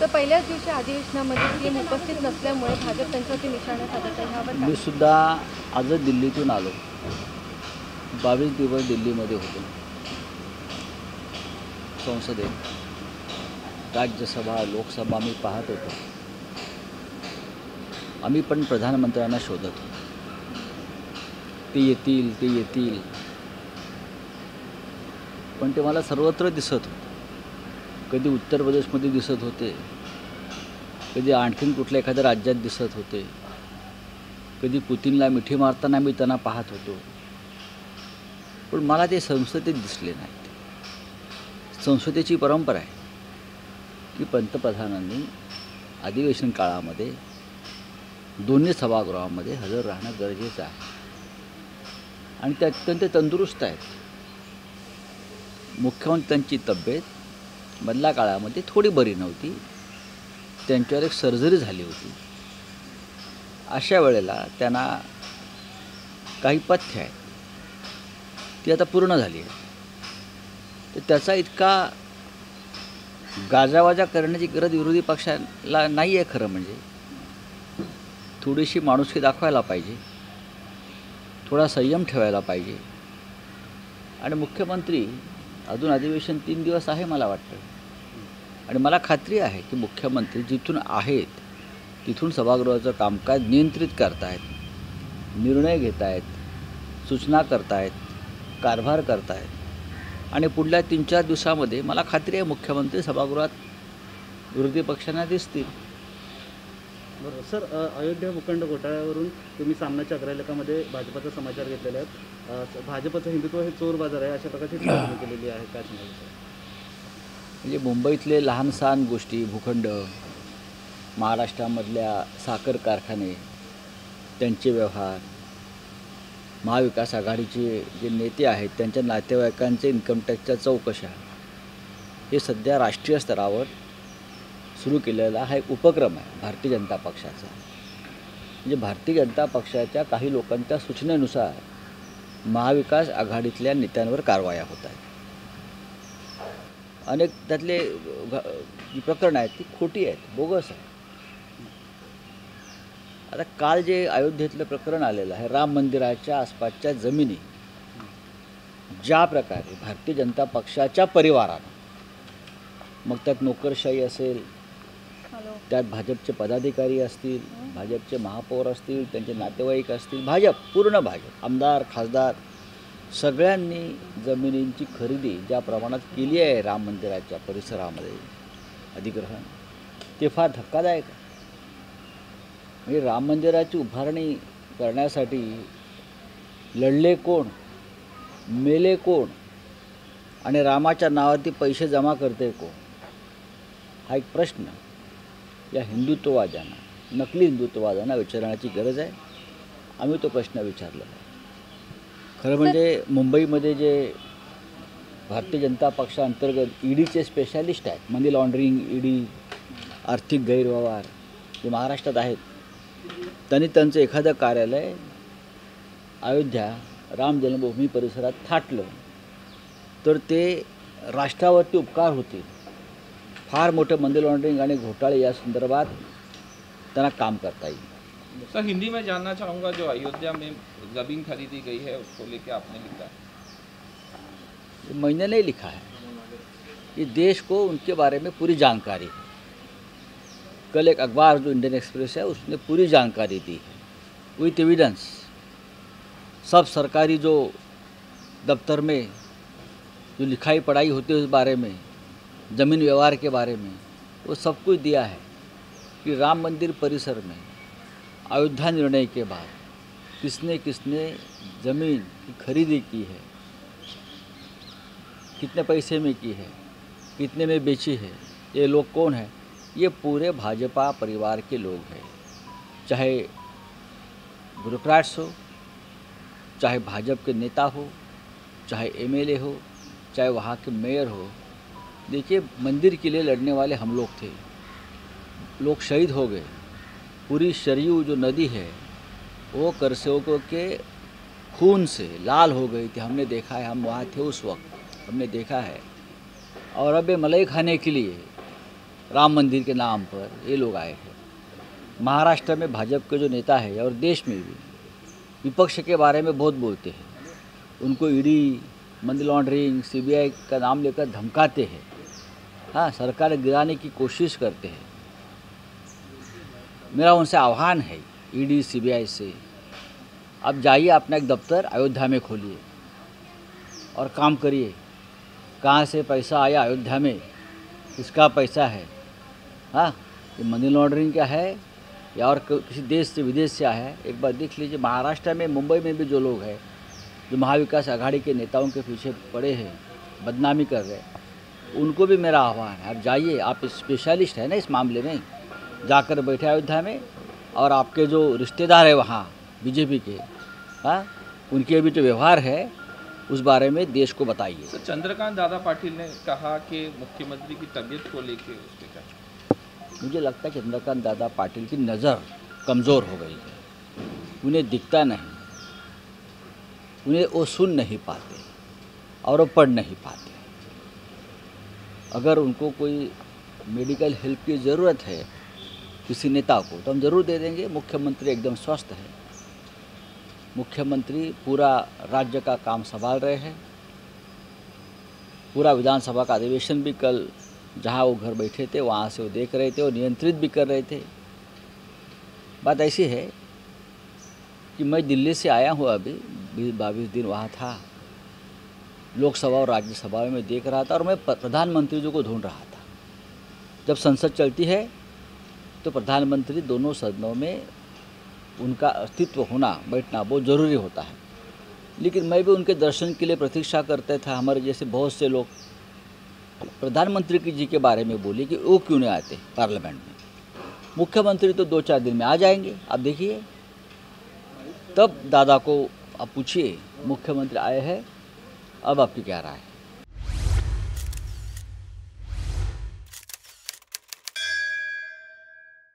तर पहिल्याच दिवशी अधिवेशनामध्ये सीएम उपस्थित नसल्यामुळे भाजप त्यांच्यावरती निशाणा साधत आहे. यावर मी सुद्धा आजच दिल्लीतून आलो. 22 दिवस दिल्लीमध्ये होतो. संसदेत राज्यसभा लोकसभा मी पाहत होतो. आम्ही पण प्रधानमंत्र्यांना शोधत होतो. ते येतील पण ते मला सर्वत्र दिसत होते. कधी उत्तर प्रदेशमध्ये दिसत होते, कधी आणखीन कुठल्या एखाद्या राज्यात दिसत होते, कधी पुतीनला मिठी मारताना मी त्यांना पाहत होतो. पण मला ते संसदेत दिसले नाहीत. संसदेची परंपरा आहे की पंतप्रधानांनी अधिवेशन काळामध्ये दोन्ही सभागृहामध्ये हजर राहणं गरजेचं आहे आणि ते अत्यंत तंदुरुस्त आहेत. मुख्यमंत्र्यांची तब्येत मधल्या काळामध्ये थोडी बरी नव्हती. त्यांच्यावर एक सर्जरी झाली होती. अशा वेळेला त्यांना काही पथ्य आहेत ती आता पूर्ण झाली आहे. तर त्याचा इतका गाजावाजा करण्याची गरज विरोधी पक्षाला नाही आहे. खरं म्हणजे थोडीशी माणुसकी दाखवायला पाहिजे, थोडा संयम ठेवायला पाहिजे. आणि मुख्यमंत्री अजून अधिवेशन 3 दिवस आहे मला वाटतं. आणि मला खात्री आहे की मुख्यमंत्री जिथून आहेत तिथून सभागृहाचं कामकाज नियंत्रित करतायत, निर्णय घेत आहेत, सूचना करतायत, कारभार करतायत. आणि पुढल्या 3-4 दिवसामध्ये मला खात्री आहे मुख्यमंत्री सभागृहात विरोधी पक्षांना दिसतील. बरोबर सर, अयोध्या भूखंड घोटाळ्यावरून तुम्ही सामनाच्या अग्रलेखामध्ये भाजपचा समाचार घेतलेला आहे. भाजपचं हिंदुत्व हे चोर बाजार आहे अशा प्रकारची टिप्पणी केलेली आहे. काय सांगाल सर? म्हणजे मुंबईतले लहान सहान गोष्टी, भूखंड, महाराष्ट्रामधल्या साखर कारखाने, त्यांचे व्यवहार, महाविकास आघाडीचे जे नेते आहेत त्यांच्या नातेवाईकांचे इन्कम टॅक्सच्या चौकशा, हे सध्या राष्ट्रीय स्तरावर सुरू केलेला हा एक उपक्रम आहे भारतीय जनता पक्षाचा. म्हणजे भारतीय जनता पक्षाच्या काही लोकांच्या सूचनेनुसार महाविकास आघाडीतल्या नेत्यांवर कारवाया होत आहेत. अनेक त्यातले जी प्रकरणं आहेत ती खोटी आहेत, बोगस आहेत. आता काल जे अयोध्येतलं प्रकरण आलेलं आहे, राम मंदिराच्या आसपासच्या जमिनी ज्या प्रकारे भारतीय जनता पक्षाच्या परिवारानं, मग त्यात नोकरशाही असेल, त्यात भाजपचे पदाधिकारी असतील, भाजपचे महापौर असतील, त्यांचे नातेवाईक असतील, पूर्ण भाजप, आमदार, खासदार सगळ्यांनी जमिनींची खरेदी ज्या प्रमाणात केली आहे राम मंदिराच्या परिसरामध्ये अधिग्रहण, ते फार धक्कादायक आहे. म्हणजे राम मंदिराची उभारणी करण्यासाठी लढले कोण, मेले कोण आणि रामाच्या नावावरती पैसे जमा करते कोण, हा एक प्रश्न या हिंदुत्ववाद्यांना, नकली हिंदुत्ववाद्यांना विचारण्याची गरज आहे. आम्ही तो प्रश्न विचारलेला आहे. खरं म्हणजे मुंबईमध्ये जे भारतीय जनता पक्षाअंतर्गत ईडीचे स्पेशालिस्ट आहेत, मनी लॉन्ड्रिंग, ईडी, आर्थिक गैरव्यवहार जे महाराष्ट्रात आहेत, त्यांनी त्यांचं एखादं कार्यालय अयोध्या राम जन्मभूमी परिसरात थाटलं तर ते राष्ट्रावरती उपकार होतील. फार मोठं मनी लॉन्ड्रिंग आणि घोटाळे या संदर्भात त्यांना काम करता येईल. सर, हिंदी में जानना चाहूँगा, जो अयोध्या में ज़मीन खरीदी गई है उसको लेकर आपने लिखा है? मैंने नहीं लिखा है, ये देश को उनके बारे में पूरी जानकारी है. कल एक अखबार जो इंडियन एक्सप्रेस है उसने पूरी जानकारी दी है विथ एविडेंस. सब सरकारी जो दफ्तर में जो लिखाई पढ़ाई होती है उस बारे में, ज़मीन व्यवहार के बारे में, वो सब कुछ दिया है कि राम मंदिर परिसर में अयोध्या निर्णय के बाद किसने किसने ज़मीन की खरीदी की है, कितने पैसे में की है, कितने में बेची है, ये लोग कौन है. ये पूरे भाजपा परिवार के लोग हैं. चाहे ब्यूरोक्रेट्स हो, चाहे भाजपा के नेता हो, चाहे एमएलए हो, चाहे वहाँ के मेयर हो. देखिए, मंदिर के लिए लड़ने वाले हम लोग थे, लोग शहीद हो गए. पूरी सरयू जो नदी है वो करसेवकों के खून से लाल हो गई थी. हमने देखा है, हम वहाँ थे उस वक्त, हमने देखा है. और अब ये मलाई खाने के लिए राम मंदिर के नाम पर ये लोग आए हैं। महाराष्ट्र में भाजपा के जो नेता है और देश में भी विपक्ष के बारे में बहुत बोलते हैं, उनको ईडी, मनी लॉन्ड्रिंग, सीबीआई का नाम लेकर धमकाते हैं, हाँ, सरकार गिराने की कोशिश करते हैं। मेरा उनसे आह्वान है, ईडी, सीबीआई से, अब जाइए अपना एक दफ्तर अयोध्या में खोलिए और काम करिए। कहाँ से पैसा आया अयोध्या में, किसका पैसा है, हाँ, ये मनी लॉन्ड्रिंग का है या और किसी देश से विदेश से आया है, एक बार देख लीजिए। महाराष्ट्र में, मुंबई में भी जो लोग हैं, जो महाविकास आघाड़ी के नेताओं के पीछे पड़े हैं, बदनामी कर रहे हैं, उनको भी मेरा आह्वान है, आप जाइए, आप स्पेशलिस्ट हैं ना इस मामले में, जाकर बैठे अयोध्या में और आपके जो रिश्तेदार है वहाँ बीजेपी के, हाँ, उनके भी जो व्यवहार है उस बारे में देश को बताइए। सर, चंद्रकांत दादा पाटिल ने कहा कि मुख्यमंत्री की तबीयत को लेकर उसके क्या? मुझे लगता है चंद्रकांत दादा पाटिल की नज़र कमज़ोर हो गई है, उन्हें दिखता नहीं, उन्हें वो सुन नहीं पाते और वो पढ़ नहीं पाते। अगर उनको कोई मेडिकल हेल्प की ज़रूरत है किसी नेता को तो हम ज़रूर दे देंगे। मुख्यमंत्री एकदम स्वस्थ है, मुख्यमंत्री पूरा राज्य का काम संभाल रहे हैं। पूरा विधानसभा का अधिवेशन भी कल जहां वो घर बैठे थे वहां से वो देख रहे थे और नियंत्रित भी कर रहे थे। बात ऐसी है कि मैं दिल्ली से आया हूँ, अभी 20-22 दिन वहाँ था, लोकसभा और राज्यसभा में देख रहा था और मैं प्रधानमंत्री जी को ढूंढ रहा था। जब संसद चलती है तो प्रधानमंत्री दोनों सदनों में उनका अस्तित्व होना, बैठना बहुत ज़रूरी होता है। लेकिन मैं भी उनके दर्शन के लिए प्रतीक्षा करते था। हमारे जैसे बहुत से लोग प्रधानमंत्री जी के बारे में बोले कि वो क्यों नहीं आते पार्लियामेंट में। मुख्यमंत्री तो 2-4 दिन में आ जाएंगे, आप देखिए। तब दादा को आप पूछिए, मुख्यमंत्री आए हैं, अब आपकी क्या राय है?